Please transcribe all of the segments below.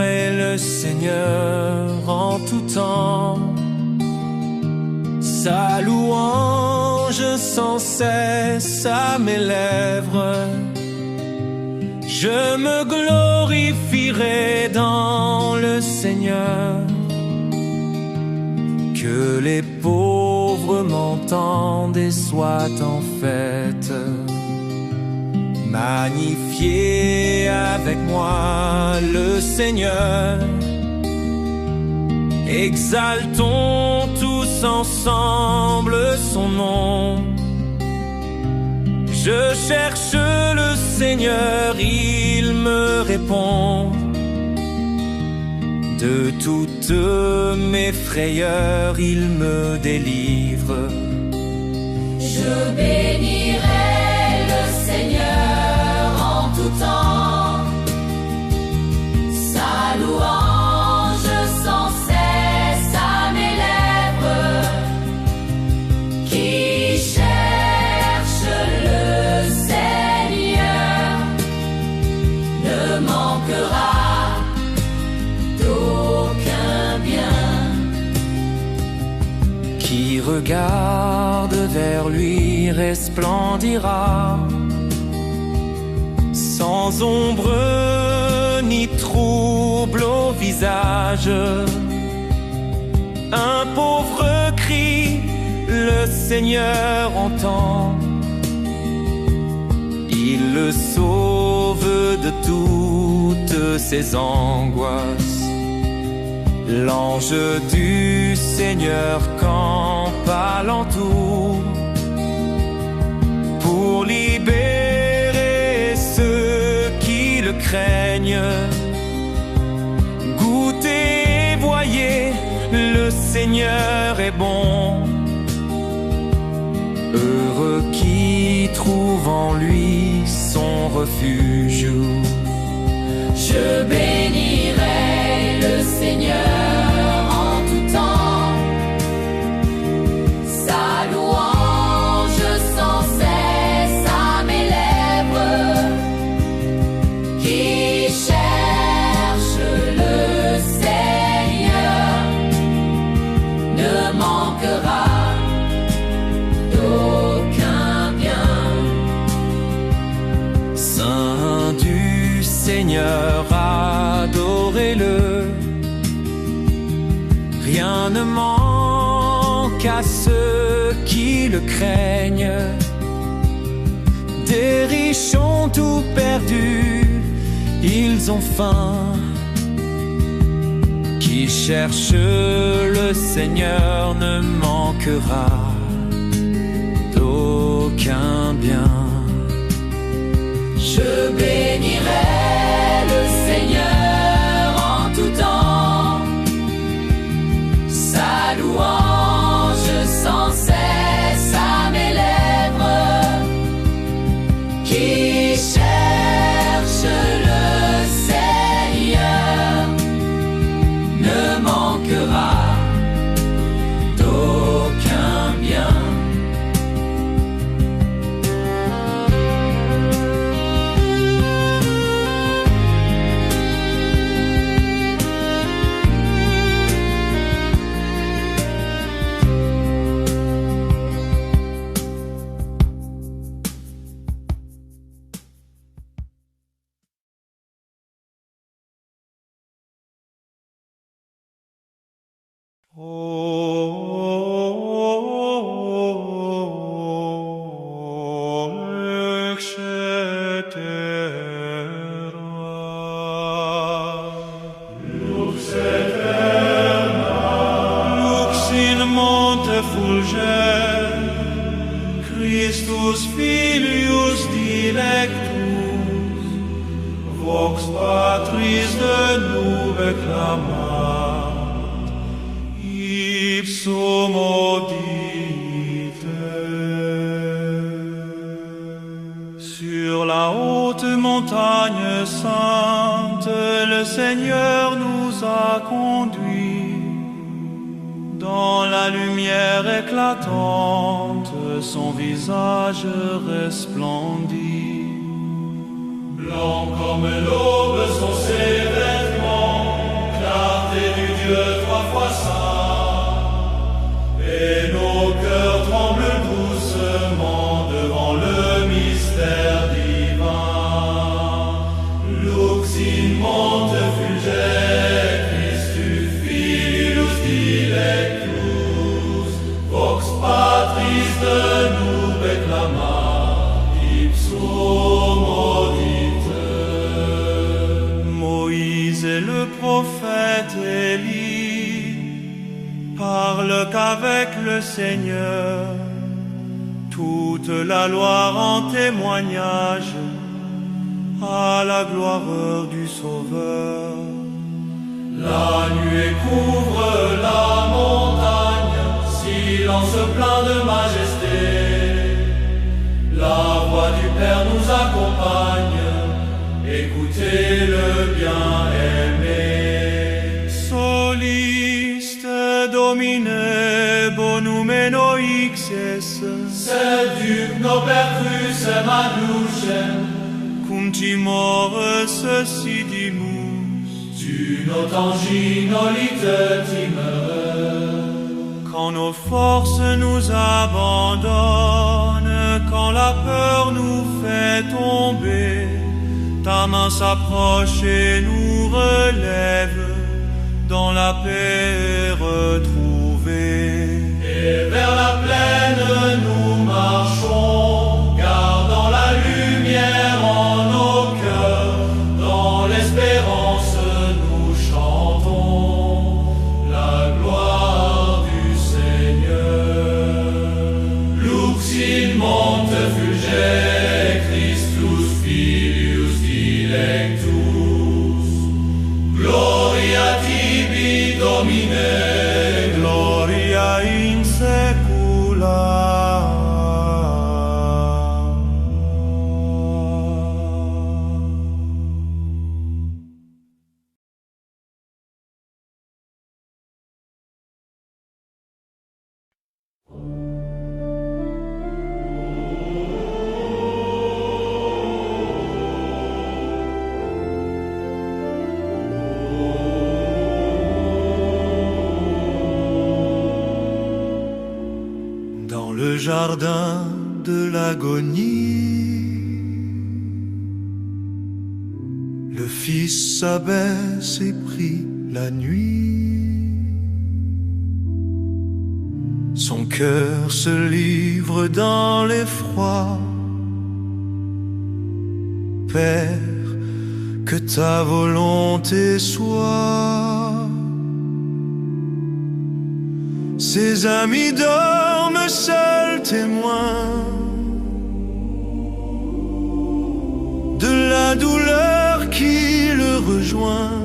bénirai le Seigneur en tout temps. Sa louange sans cesse à mes lèvres. Je me glorifierai dans le Seigneur. Que les pauvres m'entendent et soient en fête. Magnifiez avec moi le Seigneur. Exaltons tous ensemble son nom. Je cherche le Seigneur, il me répond. De toutes mes frayeurs, il me délivre. Je bénirai le Seigneur en tout temps. Sa louange sans cesse à mes lèvres. Qui cherche le Seigneur ne manquera qui regarde vers lui resplendira, sans ombre ni trouble au visage. Un pauvre cri, le Seigneur entend. Il le sauve de toutes ses angoisses. L'ange du Seigneur campe alentour pour libérer ceux qui le craignent. Goûtez et voyez, le Seigneur est bon. Heureux qui trouve en lui son refuge. Je bénirai le Seigneur en tout temps. Sa louange sans cesse à mes lèvres. Qui cherche le Seigneur ne manquera d'aucun bien. Saint du Seigneur, adorez-le. Rien ne manque à ceux qui le craignent. Des riches ont tout perdu, ils ont faim. Qui cherche le Seigneur ne manquera d'aucun bien. Je bénirai le Seigneur en tout temps. Sa louange sans cesse à mes lèvres. Qui cherche le Seigneur ne manquera d'aucun bien. Christus filius dilectus, vox patris de nube clamat, ipsum audite. Sur la haute montagne sainte, le Seigneur nous a conduits. Dans la lumière éclatante, son visage resplendit. Blancs comme l'aube sont ses vêtements, prophète Élie parle qu'avec le Seigneur toute la loi rend témoignage à la gloire du Sauveur. La nuée couvre la montagne, silence plein de majesté. La voix du Père nous accompagne, écoutez le bien-aimé. Soliste Domine bonum enoixes, sed duc noper crucem adlucem, cum timores sidimus, tu nos tangis nolite timere. Quand nos forces nous abandonnent, quand la peur nous fait tomber, ta main s'approche et nous relève, dans la paix retrouvée. Et vers la plaine nous marchons, gardant la lumière en nos cœurs, dans l'espérance nous chantons la gloire du Seigneur. Lux in monte fulgere Christus Filius dilectus, gloria tibi Domine, gloria in secula. Le jardin de l'agonie, le Fils s'abaisse et prie la nuit. Son cœur se livre dans l'effroi. Père, que ta volonté soit. Ses amis dorment seuls témoins de la douleur qui le rejoint.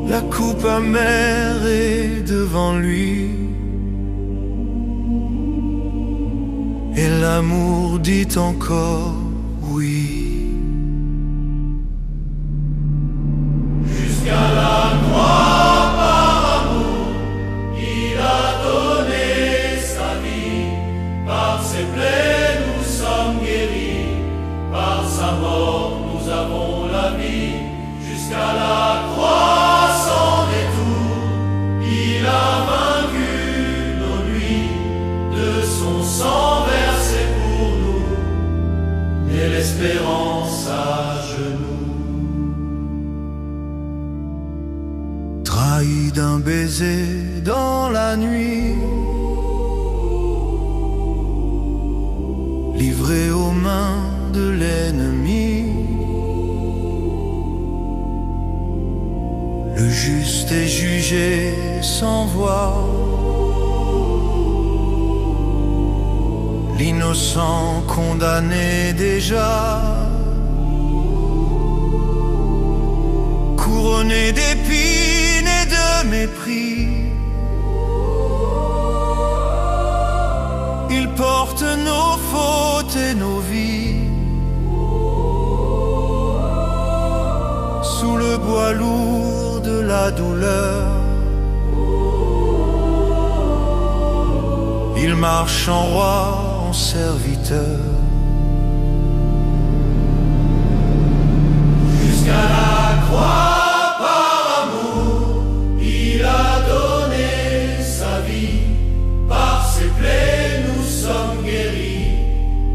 La coupe amère est devant lui, et l'amour dit encore oui. Jusqu'à la croix. Jusqu'à la croix sans détour, il a vaincu nos nuits, de son sang versé pour nous, et l'espérance à genoux. Trahi d'un baiser dans la nuit, livré aux mains de l'ennemi, le juste est jugé sans voix, l'innocent condamné déjà, couronné d'épines et de mépris. Il porte nos fautes et nos vies sous le bois lourd de la douleur. Il marche en roi, en serviteur. Jusqu'à la croix, par amour, il a donné sa vie. Par ses plaies, nous sommes guéris.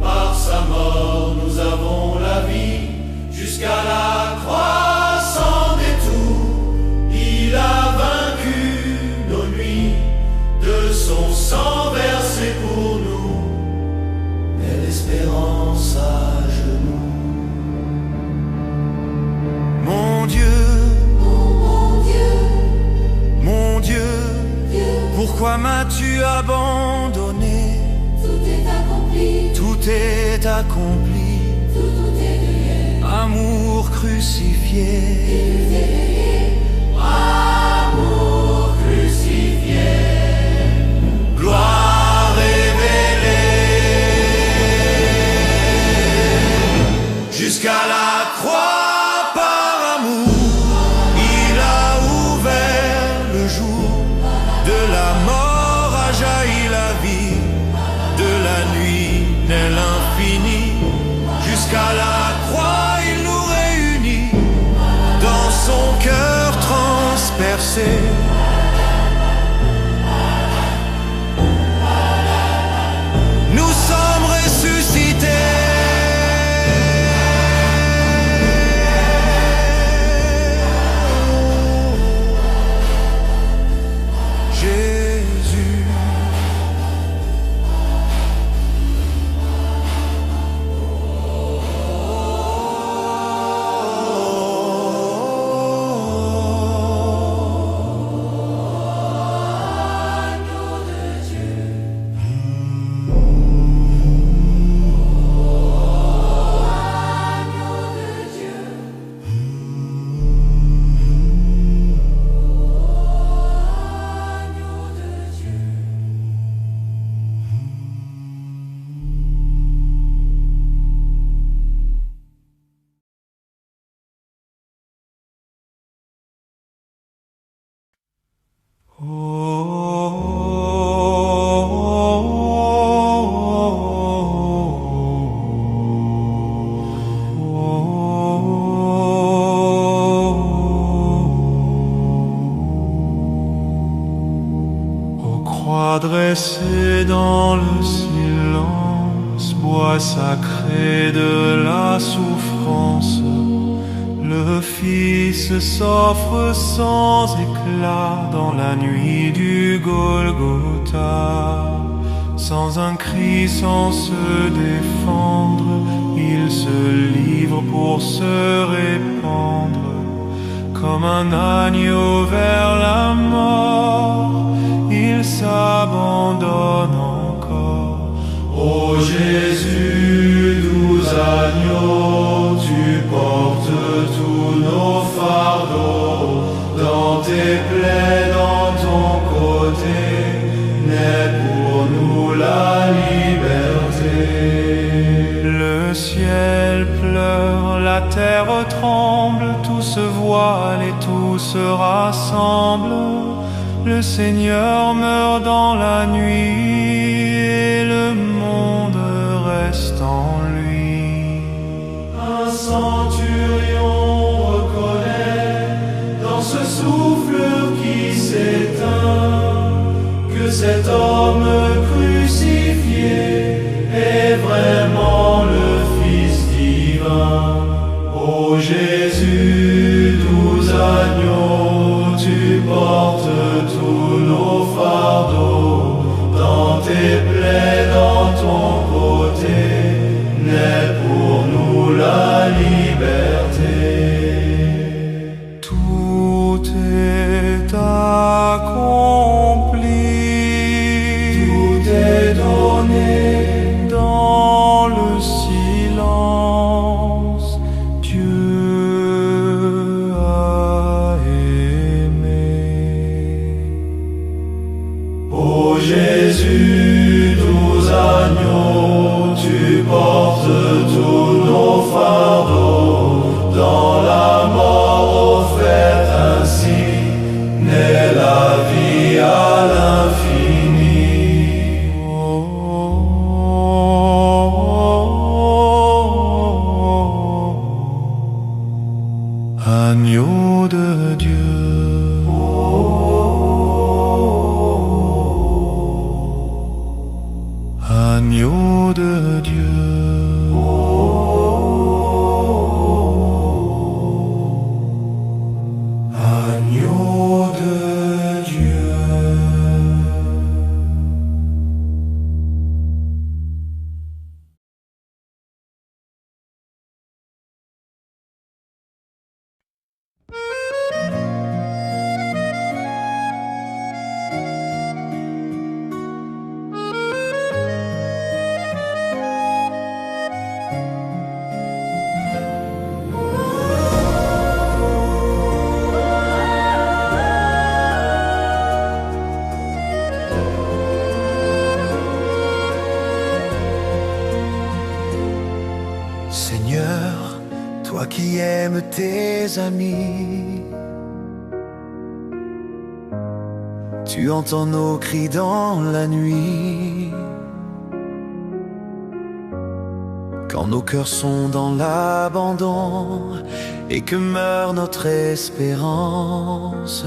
Par sa mort, nous avons la vie. Jusqu'à la croix, sans détour, il a vaincu nos nuits. De son sang versé pour nous, et l'espérance. Pourquoi m'as-tu abandonné? Tout est accompli, Tout est accompli. tout est lié, Amour crucifié. amour crucifié, Gloire révélée jusqu'à la croix par amour. Il a ouvert le jour. De la mort a jailli la vie. De la nuit naît l'infini. Jusqu'à la croix il nous réunit. Dans son cœur transpercé. Nous sommes ressuscités. Jésus, aux croix dressées dans le silence, bois sacré de la souffrance, le Fils s'offre sans éclat dans la nuit du Golgotha. Sans un cri, sans se défendre, il se livre pour se répandre. Comme un agneau vers la mort, il s'abandonne encore. Ô Jésus, doux agneau, tu portes tous nos fardeaux. Dans tes plaies, dans ton côté, naît pour nous la liberté. Le ciel pleure, la terre tremble, tout se voile et tout se rassemble. Le Seigneur meurt dans la nuit et le monde reste en lui. Un centurion reconnaît dans ce souffle qui s'éteint que cet homme crucifié est vraiment le Fils divin. Ô Jésus, doux agneau, tu portes tous nos fardeaux. Dans tes plaies, dans ton côté, naît pour nous la liberté. Tout est accompli, tout est donné dans le silence. Dieu a aimé. Ô Jésus, doux agneau, tu portes tous nos fardeaux. Dans la mort offerte ainsi, naît la vie à l'infini. Agneau de Dieu. Agneau de Dieu. Agneau de Dieu. tes amis. Tu entends nos cris dans la nuit. Quand nos cœurs sont dans l'abandon et que meurt notre espérance.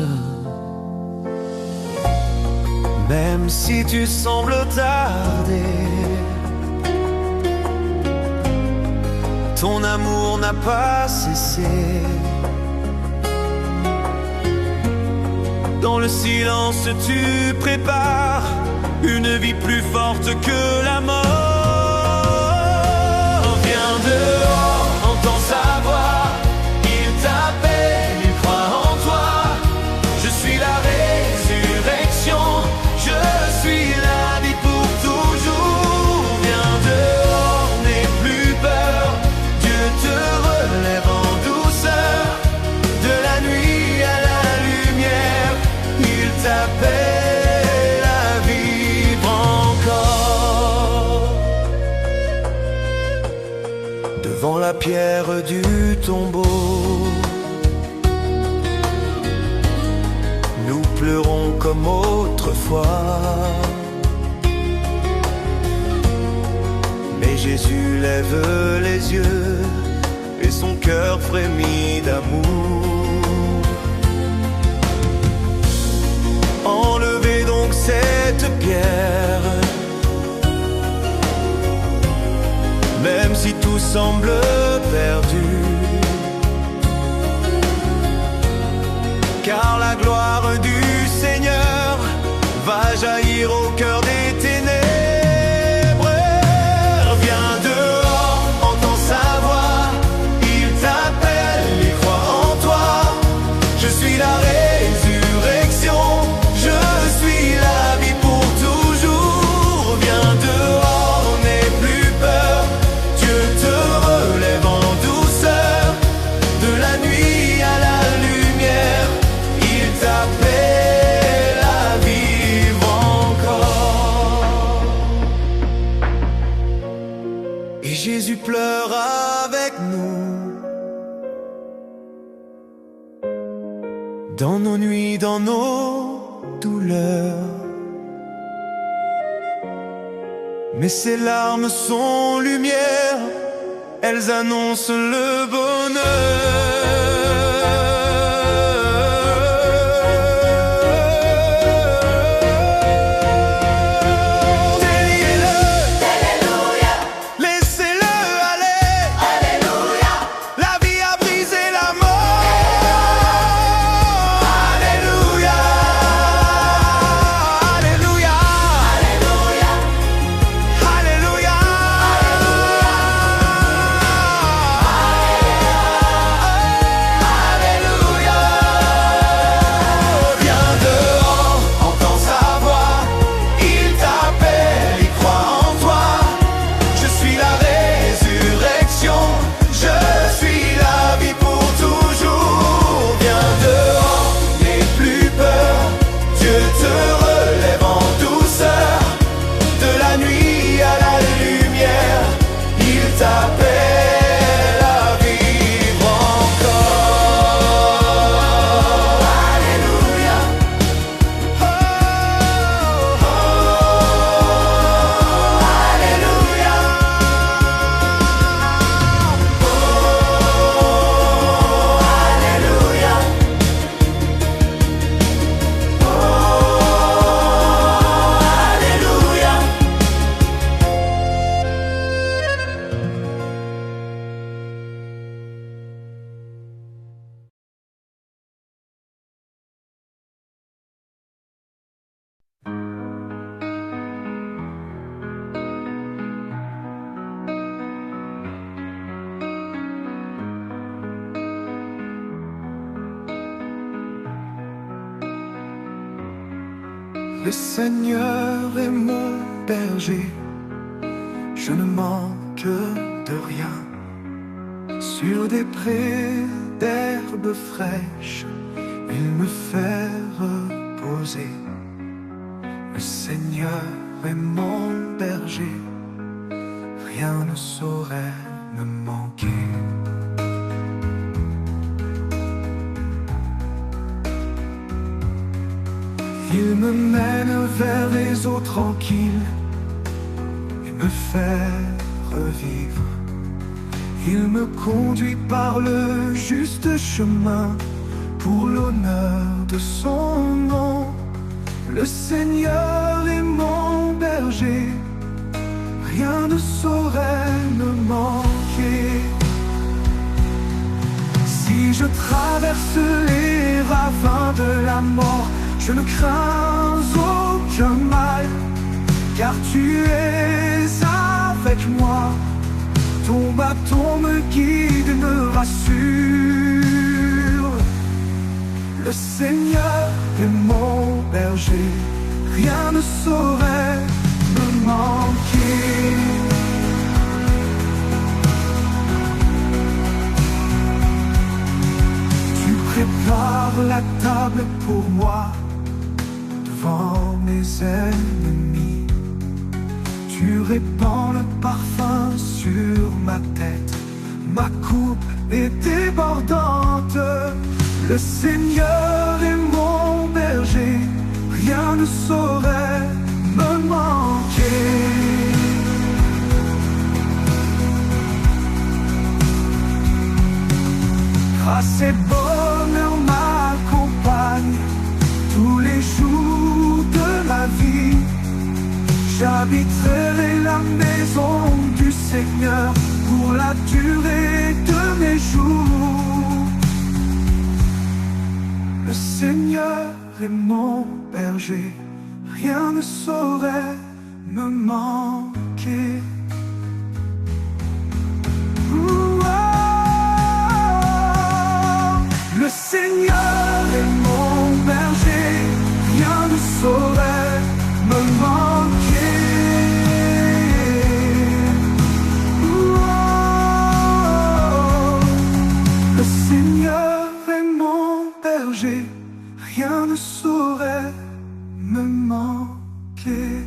Même si tu sembles tarder, ton amour n'a pas cessé. Dans le silence tu prépares une vie plus forte que la mort. Viens dehors, entends sa voix, il t'appelle, il croit en toi. Je suis la résurrection, je suis la vie pour toujours. Viens dehors, n'aie plus peur, Dieu te relève en douceur. De la nuit à la lumière, il t'appelle à vivre encore. Devant la pierre du tombeau, nous pleurons comme autrefois. Mais Jésus lève les yeux et son cœur frémit d'amour. Enlevez donc cette pierre, même si tout semble perdu, car la gloire du Seigneur va jaillir au cœur des ténèbres. Viens dehors, entends sa voix, il t'appelle, il croit en toi. Je suis la résurrection, je suis la vie pour toujours. Viens dehors, n'aie plus peur, Dieu te relève en douceur. De la nuit à la lumière, il t'appelle à vivre encore. Et Jésus pleure avec nous. Dans nos nuits, dans nos douleurs. Mais ces larmes sont lumière, elles annoncent le bonheur. Déliez-le, Alléluia, laissez-le aller. Alléluia, La vie a brisé la mort. Alléluia, Alléluia, Alléluia, Alléluia, Alléluia. Viens dehors, entends sa voix, il t'appelle, il croit en toi. Je suis la résurrection, je suis la vie pour toujours. Viens dehors, n'aie plus peur, Dieu te relève en douceur. De la nuit à la lumière, il t'appelle à vivre encore. Alléluia. Oh, oh, Alléluia. Oh, Alléluia. Oh, Alléluia. Le Seigneur est mon berger, je ne manque de rien. Sur des prés d'herbes fraîches, il me fait reposer. Le Seigneur est mon berger, rien ne saurait me manquer. Il me mène vers les eaux tranquilles et me fait revivre. Il me conduit par le juste chemin pour l'honneur de son nom. Le Seigneur est mon berger, rien ne saurait me manquer. Si je traverse les ravins de la mort, je ne crains aucun mal, car tu es avec moi. Ton bâton me guide et me rassure. Le Seigneur est mon berger, rien ne saurait me manquer. Tu prépares la table pour moi devant mes ennemis. Tu répands le parfum sur ma tête, ma coupe est débordante. Le Seigneur est mon berger, rien ne saurait me manquer. Grâce et bonheur m'accompagnent tous les jours de ma vie. J'habiterai la maison du Seigneur pour la durée de mes jours. Le Seigneur est mon berger, rien ne saurait me manquer. Le Seigneur est mon berger, rien ne saurait me manquer. Le Seigneur est mon berger, rien ne saurait me manquer.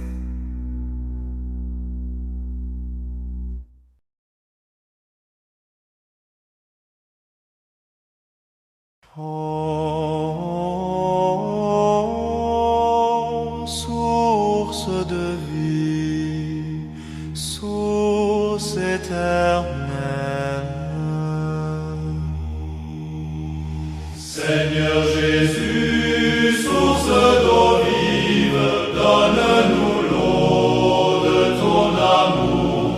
Oh, source de vie, source éternelle. Seigneur Jésus, source d'eau vive, donne-nous l'eau de ton amour,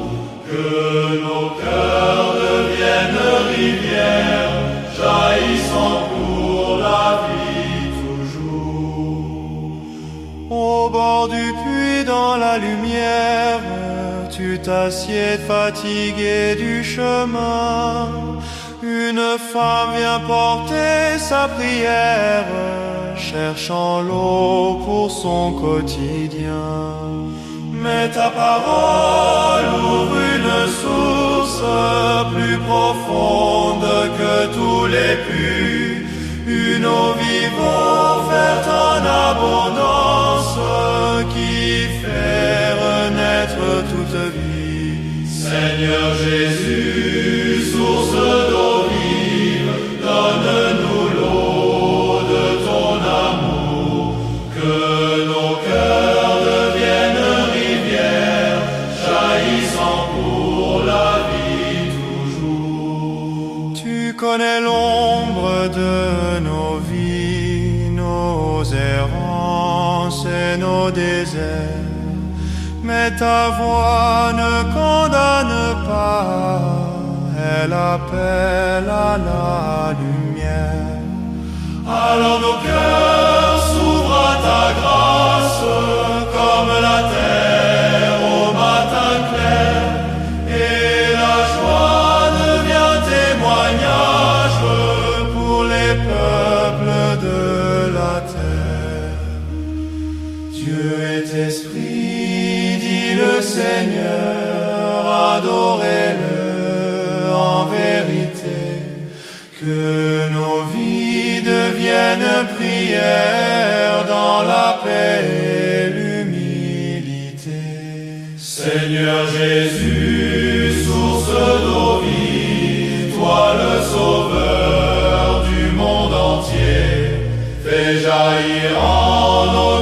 que nos cœurs deviennent rivières, jaillissant pour la vie toujours. Au bord du puits dans la lumière, tu t'assieds fatigué du chemin. Une femme vient porter sa prière, cherchant l'eau pour son quotidien. Mais ta parole ouvre une source plus profonde que tous les puits, une eau vive offerte en abondance qui fait renaître toute vie. Seigneur Jésus, source d'eau vive, donne-nous l'eau de ton amour, que nos cœurs deviennent rivières, jaillissant pour la vie toujours. Tu connais l'ombre de nos vies, nos errances et nos déserts, mais ta voix ne condamne pas, elle appelle à la lumière. Alors nos cœurs s'ouvrent à ta grâce, comme la terre au matin clair, et la joie devient témoignage Pour les peuples de la terre. Dieu est esprit, dit le Seigneur, adorez-le en vérité, que nos vies deviennent prières dans la paix et l'humilité. Seigneur Jésus, source d'eau vive, toi le sauveur du monde entier, fais jaillir en nos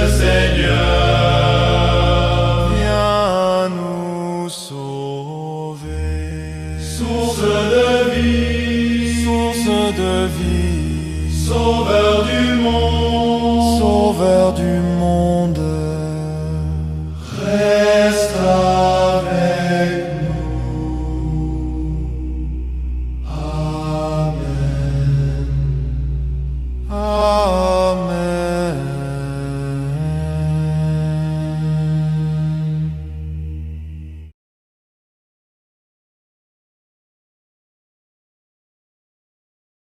Seigneur.